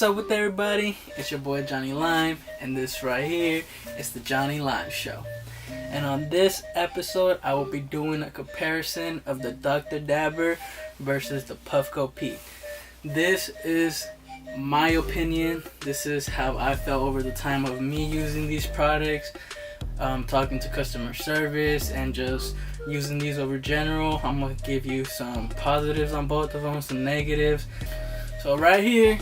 up with everybody? It's your boy Johnny Lime, and this right here is the Johnny Lime Show. And on this episode, I will be doing a comparison of the Dr. Dabber versus the Puffcopeak. This is my opinion. This is how I felt over the time of me using these products, talking to customer service, and just using these over general. I'm going to give you some positives on both of them, some negatives. So right here,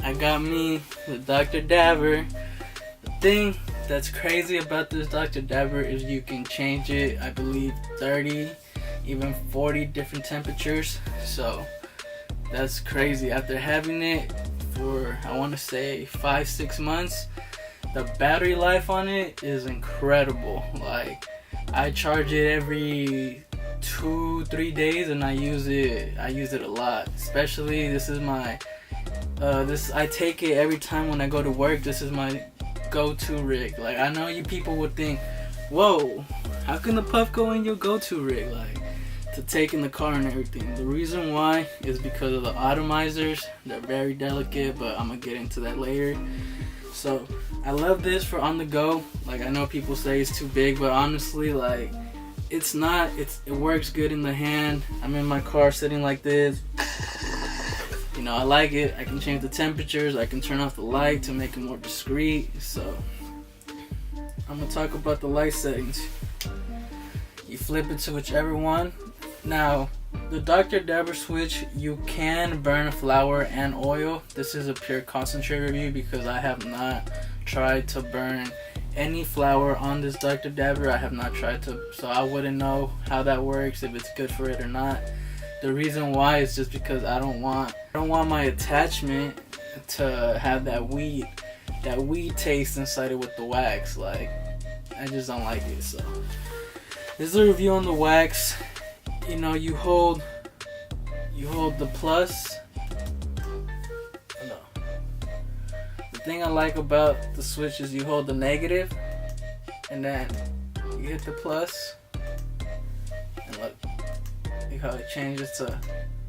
I got me the Dr. Dabber. The thing that's crazy about this Dr. Dabber is you can change it, I believe 30, even 40 different temperatures. So that's crazy. After having it for, I want to say 5-6 months, the battery life on it is incredible. Like, I charge it every 2-3 days and I use it a lot. Especially this is my I take it every time when I go to work. This is my go-to rig. Like, I know you people would think, whoa, how can the Puff go in your go-to rig, like to take in the car and everything? The reason why is because of the atomizers. They're very delicate, but I'm gonna get into that later. So I love this for on the go. Like, I know people say it's too big, but honestly, like, it's not. It works good in the hand. I'm in my car sitting like this. You know, I like it. I can change the temperatures. I can turn off the light to make it more discreet. So I'm gonna talk about the light settings. You flip it to whichever one. Now, the Dr. Dabber switch, you can burn flour and oil. This is a pure concentrate review because I have not tried to burn any flour on this Dr. Dabber. I have not tried to, so I wouldn't know how that works, if it's good for it or not. The reason why is just because I don't want my attachment to have that weed taste inside it with the wax. Like, I just don't like it. So this is a review on the wax. You know, you hold the plus. No. The thing I like about the switch is you hold the negative and then you hit the plus, and look how it changes to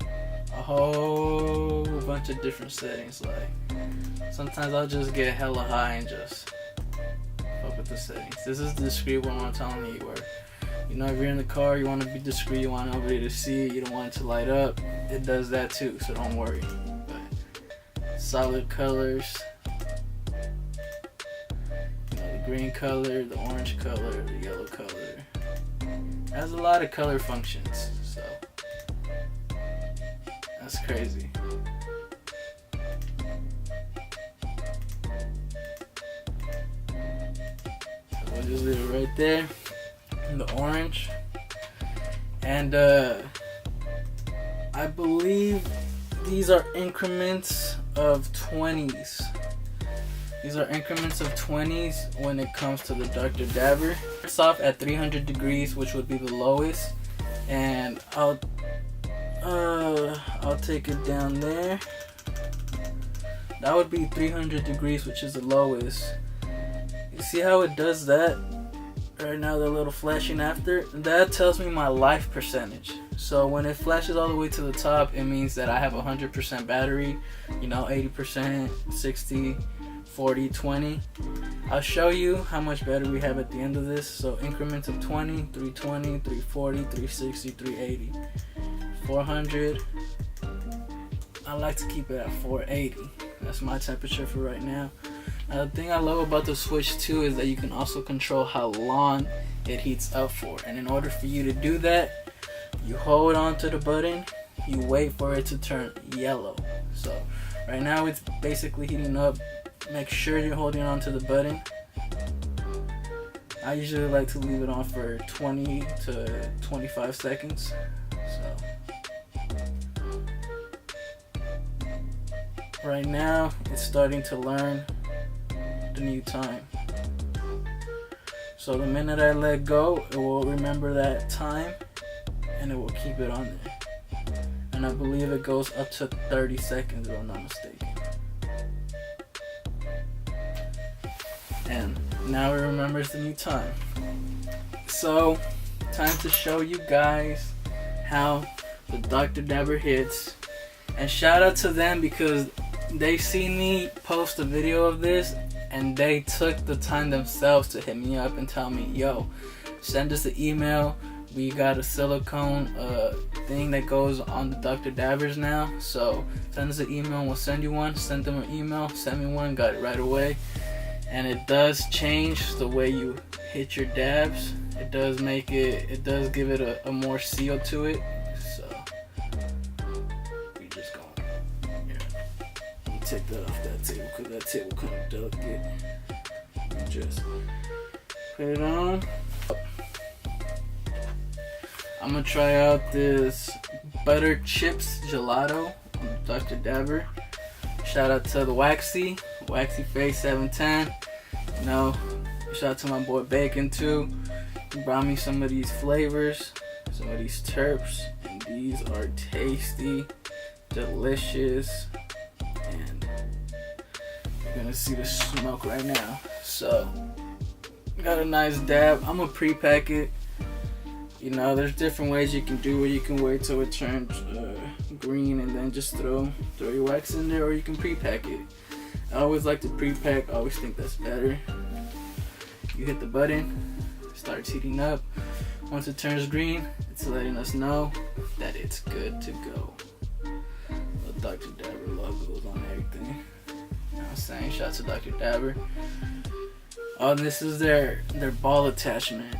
a whole bunch of different settings. Like, sometimes I'll just get hella high and just fuck with the settings. This is the discreet one I'm telling you, where, you know, if you're in the car, you want to be discreet, you want nobody to see it, you don't want it to light up. It does that too, so don't worry. But solid colors, you know, the green color, the orange color, the yellow color. It has a lot of color functions, so that's crazy. So we'll just leave it right there in the orange. And I believe these are increments of 20s. These are increments of 20s when it comes to the Dr. Dabber. It's off at 300 degrees, which would be the lowest. And I'll take it down there. That would be 300 degrees, which is the lowest. You see how it does that? Right now, the little flashing after, that tells me my life percentage. So when it flashes all the way to the top, it means that I have 100% battery, you know, 80%, 60, 40, 20. I'll show you how much battery we have at the end of this. So increments of 20, 320, 340, 360, 380, 400. I like to keep it at 480. That's my temperature for right now. Now, the thing I love about the switch too is that you can also control how long it heats up for. And in order for you to do that, you hold on to the button, you wait for it to turn yellow. So right now it's basically heating up. Make sure you're holding on to the button. I usually like to leave it on for 20 to 25 seconds. So right now it's starting to learn the new time. So the minute I let go, it will remember that time and it will keep it on there. And I believe it goes up to 30 seconds if I'm not mistaken. And now it remembers the new time. So, time to show you guys how the Dr. Dabber hits. And shout out to them because they see me post a video of this and they took the time themselves to hit me up and tell me, yo, send us an email. We got a silicone thing that goes on the Dr. Dabbers now. So send us an email and we'll send you one. Send them an email, send me one, got it right away. And it does change the way you hit your dabs. It does make it, it does give it a more seal to it. So we just gonna, let me take that off that table because that table kind of delicate. Just put it on. I'm gonna try out this butter chips gelato on Dr. Dabber. Shout out to the Waxy Face 710. You know, shout out to my boy Bacon too. He brought me some of these flavors, some of these terps, and these are tasty, delicious, and you're gonna see the smoke right now. So, got a nice dab. I'm gonna pre-pack it. You know, there's different ways you can do it. You can wait till it turns green and then just throw your wax in there, or you can pre-pack it. I always like to pre-pack. I always think that's better. You hit the button, it starts heating up. Once it turns green, it's letting us know that it's good to go. The Dr. Dabber logos on everything. You know what I'm saying? Shout out to Dr. Dabber. Oh, this is their ball attachment.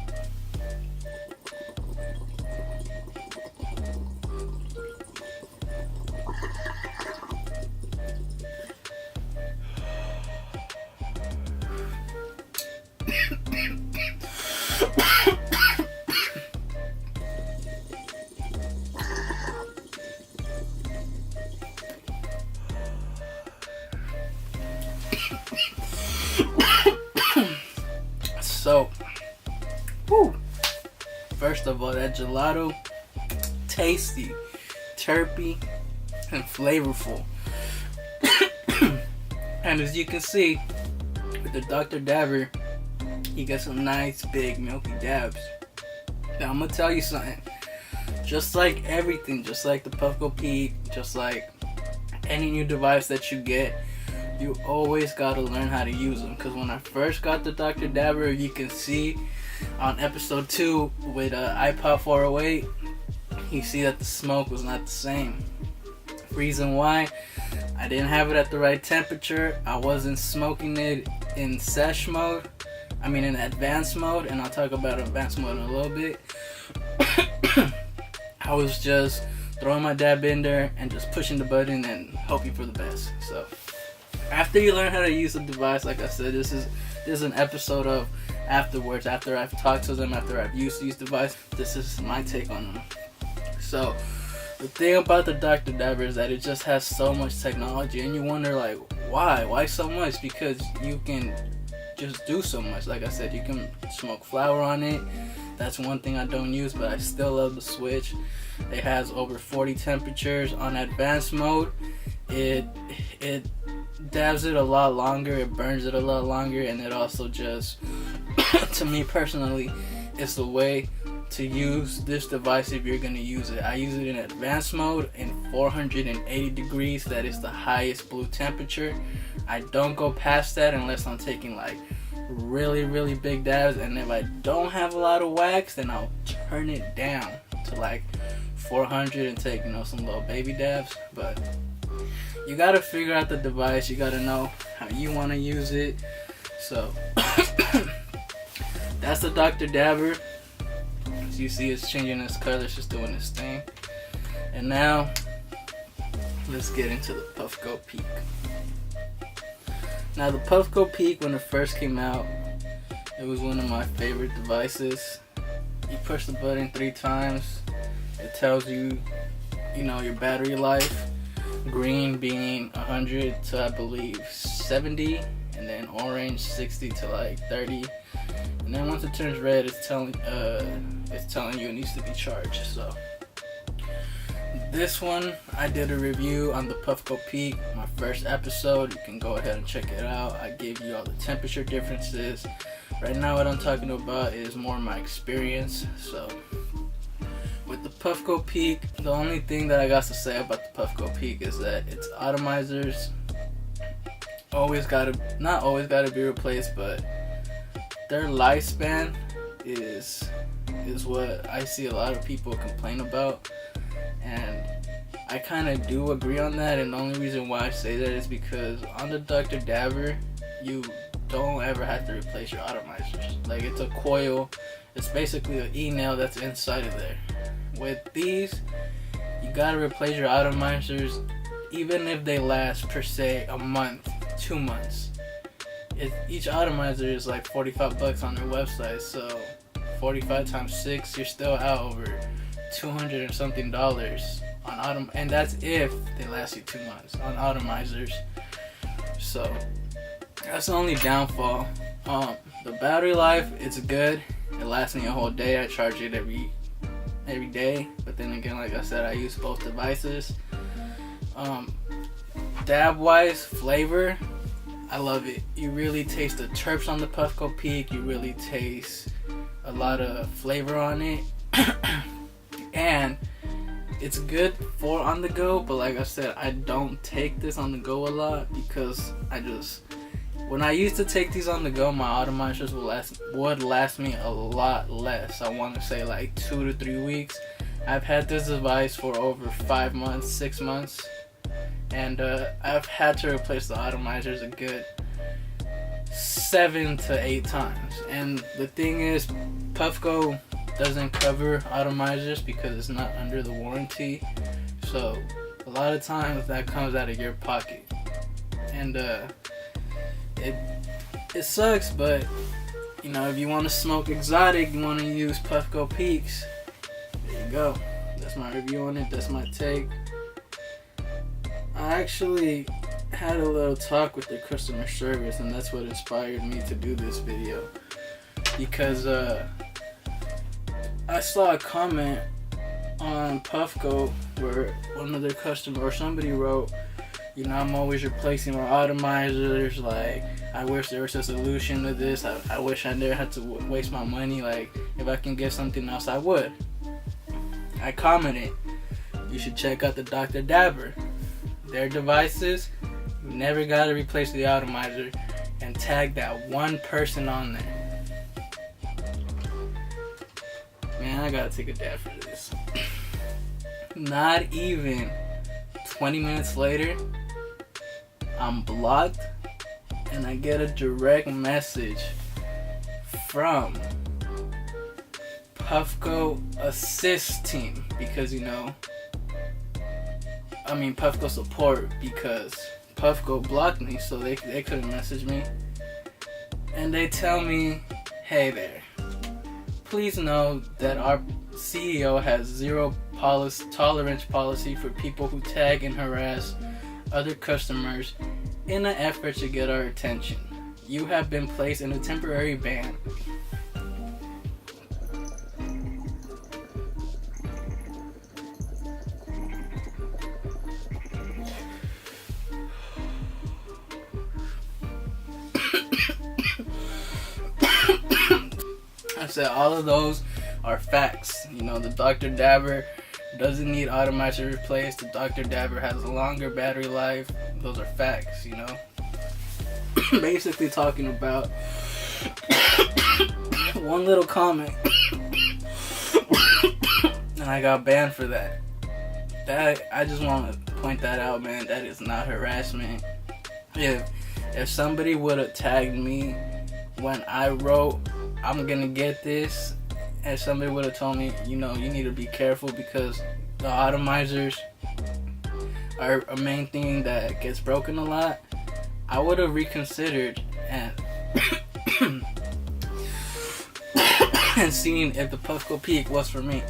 So, first of all, that gelato, tasty, terpy, and flavorful. And as you can see, with the Dr. Dabber, you get some nice big milky dabs. Now I'm gonna tell you something. Just like everything, just like the Puffcopeak, just like any new device that you get, you always gotta learn how to use them. Because when I first got the Dr. Dabber, you can see on episode 2 with iPod 408, you see that the smoke was not the same. Reason why, I didn't have it at the right temperature. I wasn't smoking it in sesh mode. I mean in advanced mode, and I'll talk about advanced mode in a little bit. I was just throwing my dab in there and just pushing the button and hoping for the best. So after you learn how to use the device, like I said, this is an episode of afterwards, after I've talked to them, after I've used these devices. This is my take on them. So the thing about the Dr. Dabber is that it just has so much technology, and you wonder like, why so much? Because you can just do so much. Like I said, you can smoke flower on it. That's one thing I don't use, but I still love the switch. It has over 40 temperatures. On advanced mode, it dabs it a lot longer, it burns it a lot longer, and it also just, to me personally, it's the way to use this device if you're gonna use it. I use it in advanced mode in 480 degrees. That is the highest blue temperature. I don't go past that unless I'm taking like really big dabs, and if I don't have a lot of wax, then I'll turn it down to like 400 and take, you know, some little baby dabs. But you gotta figure out the device, you gotta know how you want to use it. So that's the Dr. Dabber. As you see, it's changing its color, it's just doing its thing. And now let's get into the Puffcopeak. Now the Puffcopeak, when it first came out, it was one of my favorite devices. You push the button 3 times, it tells you, you know, your battery life. Green being 100 to I believe 70, and then orange 60 to like 30. And then once it turns red, it's telling you it needs to be charged. So this one, I did a review on the Puffcopeak, my first episode. You can go ahead and check it out. I gave you all the temperature differences. Right now what I'm talking about is more my experience. So with the Puffcopeak, the only thing that I got to say about the Puffcopeak is that its atomizers not always gotta be replaced, but their lifespan is what I see a lot of people complain about, and I kind of do agree on that. And the only reason why I say that is because on the Dr. Dabber, you don't ever have to replace your atomizers. Like, it's a coil. It's basically an e-nail that's inside of there. With these, you gotta replace your atomizers, even if they last per se a month, 2 months. Each atomizer is like $45 on their website, so 45 times 6, you're still out over $200 and something on and that's if they last you 2 months on atomizers. So that's the only downfall. The battery life, it's good. It lasts me a whole day. I charge it every day, but then again, like I said, I use both devices. Dab wise, flavor, I love it. You really taste the terps on the Puffcopeak. You really taste a lot of flavor on it. And it's good for on the go, but like I said, I don't take this on the go a lot because when I used to take these on the go, my atomizers would last me a lot less. I want to say like 2 to 3 weeks. I've had this device for over 5 months, 6 months, and I've had to replace the atomizers a good 7 to 8 times. And the thing is, Puffco doesn't cover atomizers because it's not under the warranty. So a lot of times that comes out of your pocket, and it sucks. But you know, if you want to smoke exotic, you want to use Puffcopeaks, there you go. That's my review on it. That's my take. I actually had a little talk with the customer service, and that's what inspired me to do this video, because I saw a comment on Puffco where one of their customers or somebody wrote, you know, I'm always replacing my atomizers. Like, I wish there was a solution to this. I wish I never had to waste my money. Like, if I can get something else, I would. I commented, you should check out the Dr. Dabber. Their devices, you never gotta replace the atomizer, and tag that one person on there. Man, I gotta take a dab for this. Not even 20 minutes later, I'm blocked, and I get a direct message from Puffco assist team, because Puffco support, because Puffco blocked me, so they couldn't message me. And they tell me, hey there, please know that our CEO has zero tolerance policy for people who tag and harass other customers in an effort to get our attention. You have been placed in a temporary ban. I said all of those are facts. You know, the Dr. Dabber doesn't need atomizer replaced. The Dr. Dabber has a longer battery life. Those are facts, you know. Basically talking about one little comment and I got banned for that. I just want to point that out, man. That is not harassment. If somebody would have tagged me when I wrote, I'm gonna get this, and somebody would have told me, you know, you need to be careful because the atomizers are a main thing that gets broken a lot, I would have reconsidered and and seen if the Puffcopeak was for me.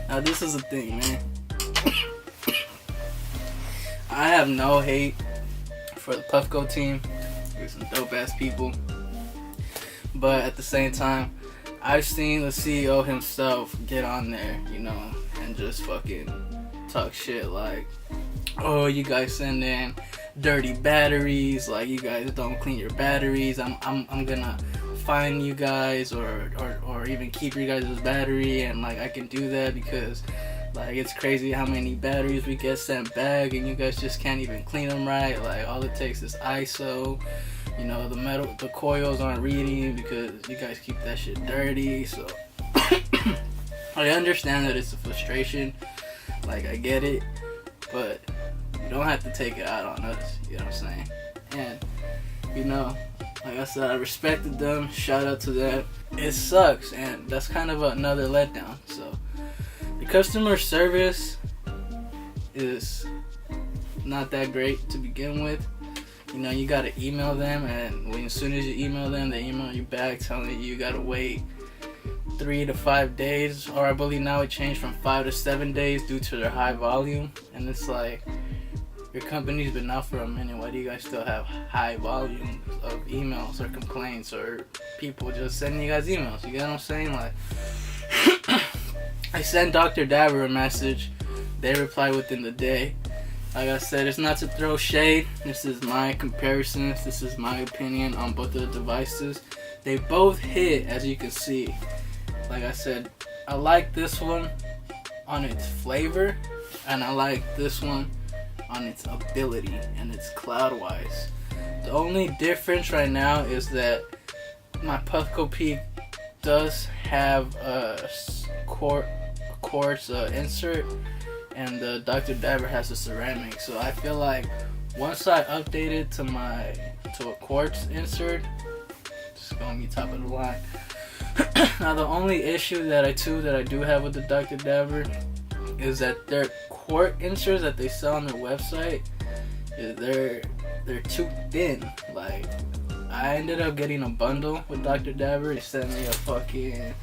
Now this is the thing, man. I have no hate for the Puffco team. They're some dope ass people. But at the same time, I've seen the CEO himself get on there, you know, and just fucking talk shit like, oh, you guys send in dirty batteries, like you guys don't clean your batteries. I'm gonna fine you guys or even keep your guys' battery, and like I can do that because Like, it's crazy how many batteries we get sent back, and you guys just can't even clean them right. Like, all it takes is ISO. You know, the coils aren't reading because you guys keep that shit dirty. So I understand that it's a frustration. Like, I get it, but you don't have to take it out on us. You know what I'm saying? And you know, like I said, I respected them. Shout out to them. It sucks, and that's kind of another letdown. So the customer service is not that great to begin with. You know, you gotta email them, and as soon as you email them, they email you back telling you gotta wait 3 to 5 days, or I believe now it changed from 5 to 7 days due to their high volume. And it's like, your company's been out for a minute. Why do you guys still have high volume of emails or complaints or people just sending you guys emails? You get what I'm saying? Like, I sent Dr. Dabber a message. They replied within the day. Like I said, it's not to throw shade. This is my comparisons. This is my opinion on both of the devices. They both hit, as you can see. Like I said, I like this one on its flavor, and I like this one on its ability and its cloud-wise. The only difference right now is that my Puffcopeak does have a quartz insert, and the Dr. Dabber has a ceramic. So I feel like once I update it to a quartz insert, it's gonna be top of the line. Now the only issue that I do have with the Dr. Dabber is that their quart inserts that they sell on their website, they're too thin. Like, I ended up getting a bundle with Dr. Dabber. He sent me a fucking,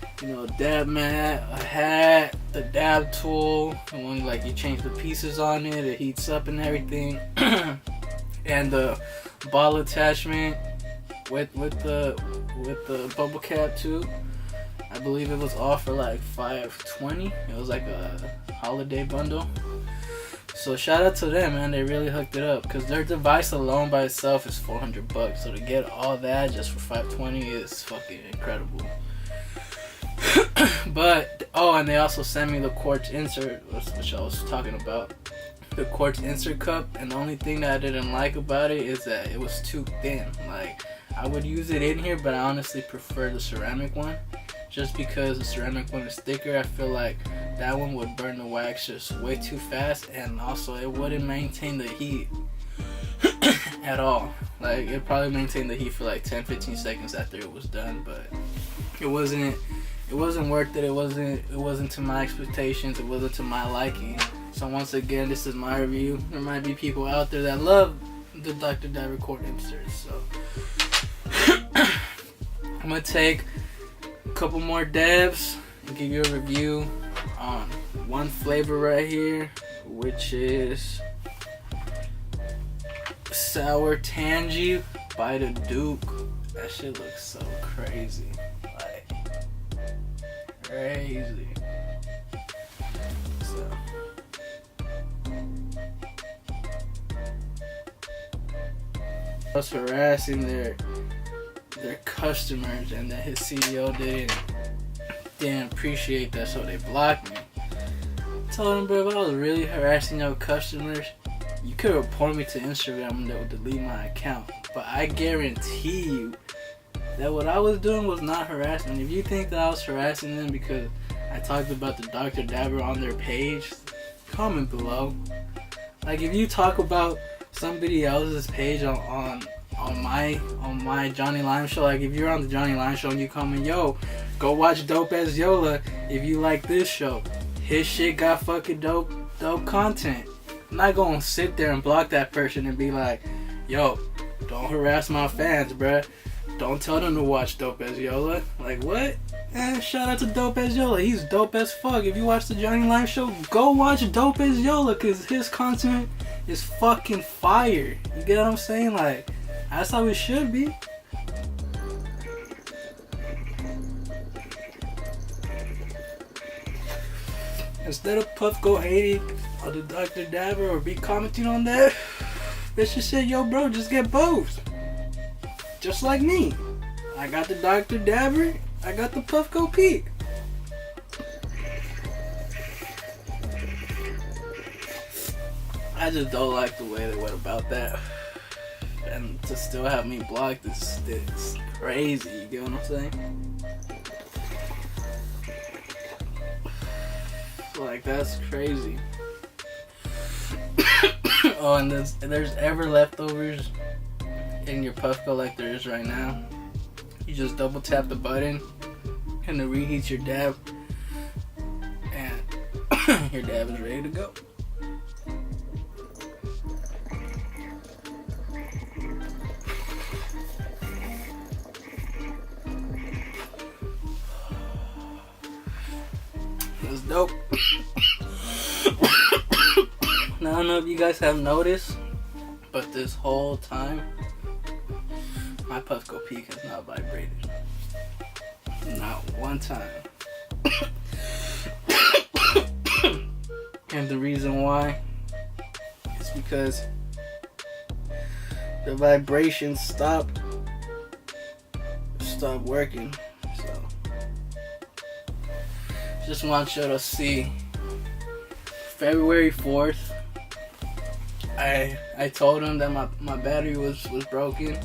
dab mat, a hat, the dab tool, the one like you change the pieces on it, it heats up and everything, and the ball attachment with the bubble cap too. I believe it was all for like $520. It was like a holiday bundle. So shout out to them, man. They really hooked it up, because their device alone by itself is $400. So to get all that just for $520 is fucking incredible. But and they also sent me the quartz insert, which I was talking about. The quartz insert cup, and the only thing that I didn't like about it is that it was too thin. Like, I would use it in here, but I honestly prefer the ceramic one. Just because the ceramic one is thicker, I feel like that one would burn the wax just way too fast, and also it wouldn't maintain the heat at all. Like, it probably maintained the heat for like 10-15 seconds after it was done, but it wasn't worth it. It wasn't to my expectations. It wasn't to my liking. So once again, this is my review. There might be people out there that love the Dr. Dabber quart inserts, so I'm gonna take a couple more dabs and give you a review on one flavor right here, which is Sour Tangy by the Duke. That shit looks so crazy. Like, crazy. So I was harassing their customers, and that his CEO didn't appreciate that, so they blocked me. I told him, bro, if I was really harassing your customers, you could report me to Instagram and they would delete my account. But I guarantee you that what I was doing was not harassment. If you think that I was harassing them because I talked about the Dr. Dabber on their page, comment below. Like, if you talk about somebody else's page on my Johnny Lime show, like if you're on the Johnny Lime show and you comment, yo, go watch Dope as Yola if you like this show, his shit got fucking dope content. I'm not gonna sit there and block that person and be like, yo, don't harass my fans, bruh. Don't tell them to watch Dope as Yola. Like, what? Shout out to Dope as Yola. He's dope as fuck. If you watch the Johnny Lime show, go watch Dope as Yola, because his content is fucking fire. You get what I'm saying? Like, that's how it should be. Instead of Puff go hating on the Dr. Dabber or be commenting on that, they should say, yo, bro, just get both. Just like me. I got the Dr. Dabber, I got the Puffcopeak. I just don't like the way they went about that. And to still have me blocked is crazy, you get what I'm saying? Like, that's crazy. Oh, and there's ever leftovers in your Puffco like there is right now. You just double tap the button and it reheats your dab, and your dab is ready to go. That's dope. Now, I don't know if you guys have noticed, but this whole time, my Puffcopeak has not vibrated. Not one time. And the reason why is because the vibration stopped working. So just want you to see February 4th, I told him that my battery was broken.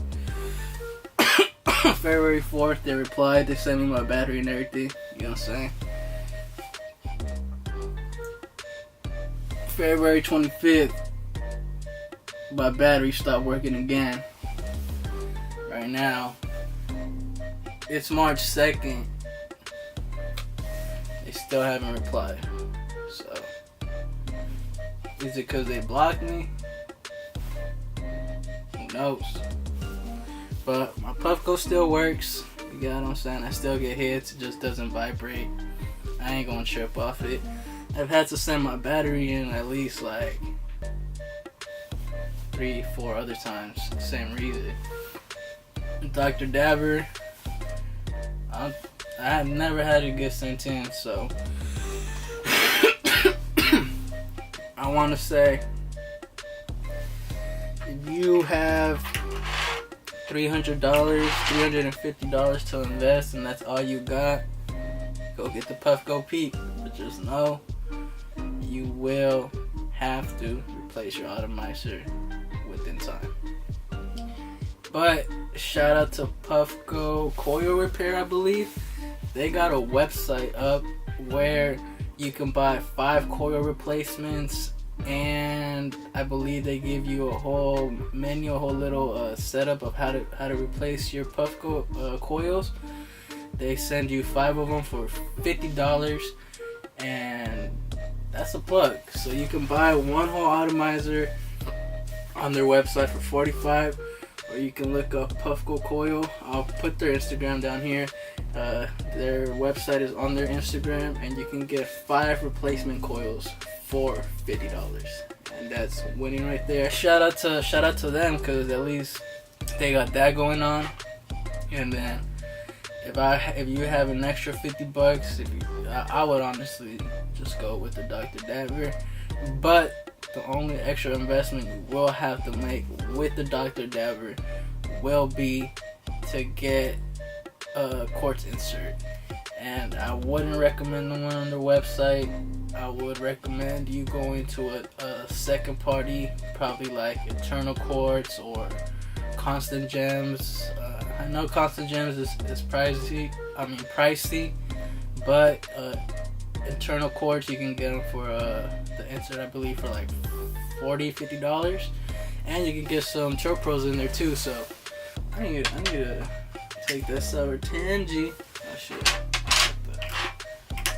February 4th, they replied, they sent me my battery and everything, you know what I'm saying? February 25th, my battery stopped working again. Right now, it's March 2nd, they still haven't replied. So, is it because they blocked me? Who knows? But my Puffco still works. You get what I'm saying? I still get hits. It just doesn't vibrate. I ain't gonna trip off it. I've had to send my battery in at least like 3-4 other times. Same reason. Dr. Dabber, I have never had it get sent in, so I want to say, if you have $300, $350 to invest, and that's all you got, go get the Puffcopeak. But just know, you will have to replace your atomizer within time. But shout out to Puffco Coil Repair, I believe. They got a website up where you can buy 5 coil replacements, and I believe they give you a whole menu, a whole little setup of how to replace your Puffco coils. They send you 5 of them for $50, and that's a plug. So you can buy one whole atomizer on their website for $45, or you can look up Puffco Coil. I'll put their Instagram down here. Their website is on their Instagram, and you can get 5 replacement coils for $50, and that's winning right there. Shout out to them, because at least they got that going on. And then if you have an extra $50, I would honestly just go with the Dr. Dabber. But the only extra investment you will have to make with the Dr. Dabber will be to get a quartz insert. And I wouldn't recommend the one on their website. I would recommend you going to a second party, probably like Eternal Quartz or Constant Gems. I know Constant Gems is pricey, but Eternal Quartz, you can get them for the insert, I believe, for like $40-$50, and you can get some Choke Pros in there too. So I need to take that sour tangy. Oh shit.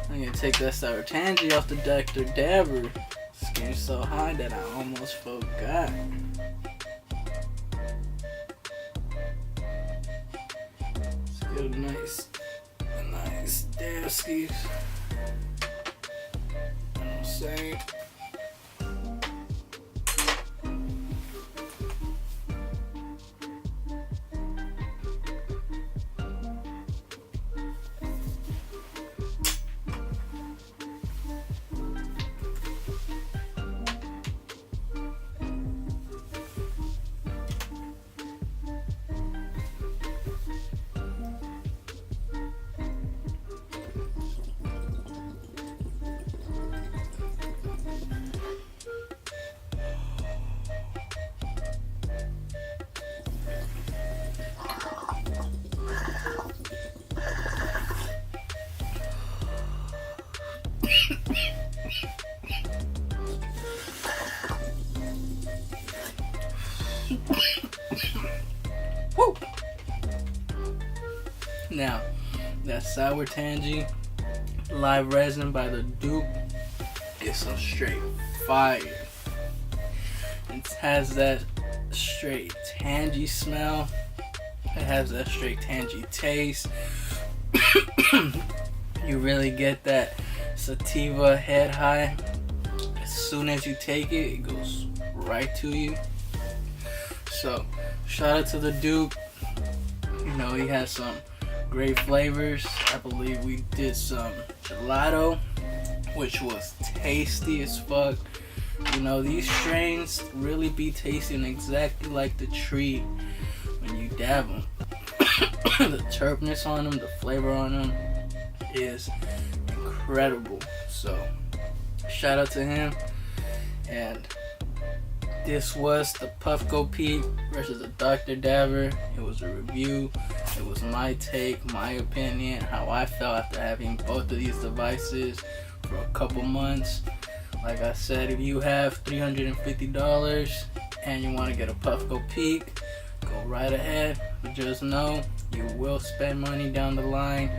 I'm gonna take that sour tangy off the Dr. Dabber. It's getting so high that I almost forgot. Let's get a nice dabskis. You know what I'm saying? Woo! Now, that sour tangy live resin by the Duke is some straight fire. It has that straight tangy smell. It has that straight tangy taste. You really get that sativa head high. As soon as you take it, it goes right to you. So, shout out to the Duke. You know, he has some great flavors. I believe we did some gelato, which was tasty as fuck. You know, these strains really be tasting exactly like the tree when you dab them. The terpness on them, the flavor on them is incredible. So, shout out to him. And this was the Puffcopeak versus the Dr. Dabber. It was a review. It was my take, my opinion, how I felt after having both of these devices for a couple months. Like I said, if you have $350 and you want to get a Puffcopeak, go right ahead. But just know you will spend money down the line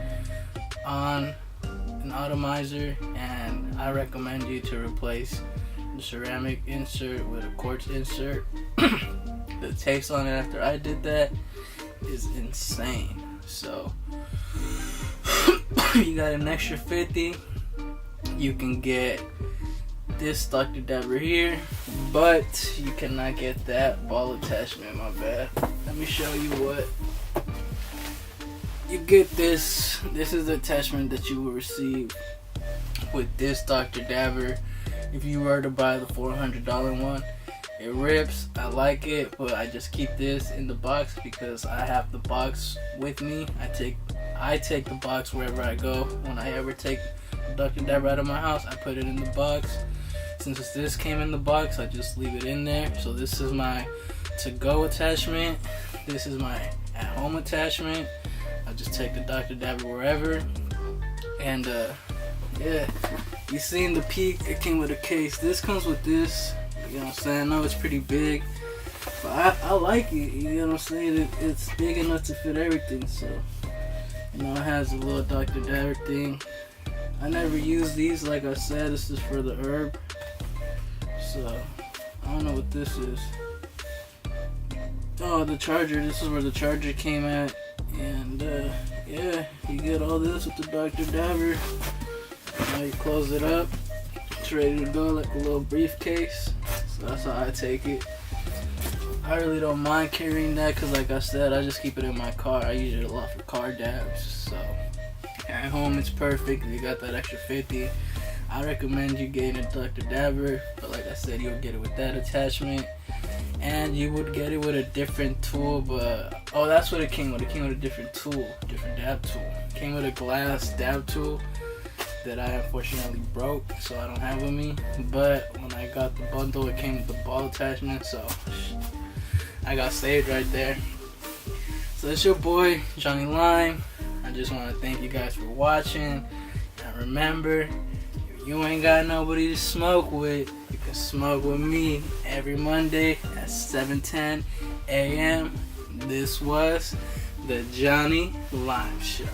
on an atomizer, and I recommend you to replace the ceramic insert with a quartz insert. The taste on it after I did that is insane. So you got an extra 50, you can get this Dr. Dabber here, but you cannot get that ball attachment. My bad. Let me show you what you get. This is the attachment that you will receive with this Dr. Dabber if you were to buy the $400 one. It rips. I like it, but I just keep this in the box because I have the box with me. I take the box wherever I go. When I ever take Dr. Dabber out of my house, I put it in the box. Since this came in the box, I just leave it in there. So this is my to-go attachment. This is my at-home attachment. I just take the Dr. Dabber wherever. And yeah, you seen the Peak, it came with a case. This comes with this. You know what I'm saying? I know it's pretty big, but I like it. You know what I'm saying? It's big enough to fit everything. So, you know, it has a little Dr. Dabber thing. I never use these. Like I said, this is for the herb. So, I don't know what this is. Oh, the charger. This is where the charger came at. And, yeah, you get all this with the Dr. Dabber. Now you close it up. It's ready to go like a little briefcase. So that's how I take it. I really don't mind carrying that because, like I said, I just keep it in my car. I use it a lot for car dabs. So at home it's perfect. If you got that extra 50, I recommend you getting a Dr. Dabber. But like I said, you'll get it with that attachment, and you would get it with a different tool. But oh, that's what it came with. It came with a different tool, different dab tool. It came with a glass dab tool that I unfortunately broke, so I don't have with me. But when I got the bundle, it came with the ball attachment, so I got saved right there. So it's your boy Johnny Lime. I just want to thank you guys for watching. And remember, if you ain't got nobody to smoke with, you can smoke with me every Monday at 7:10 a.m. This was the Johnny Lime Show.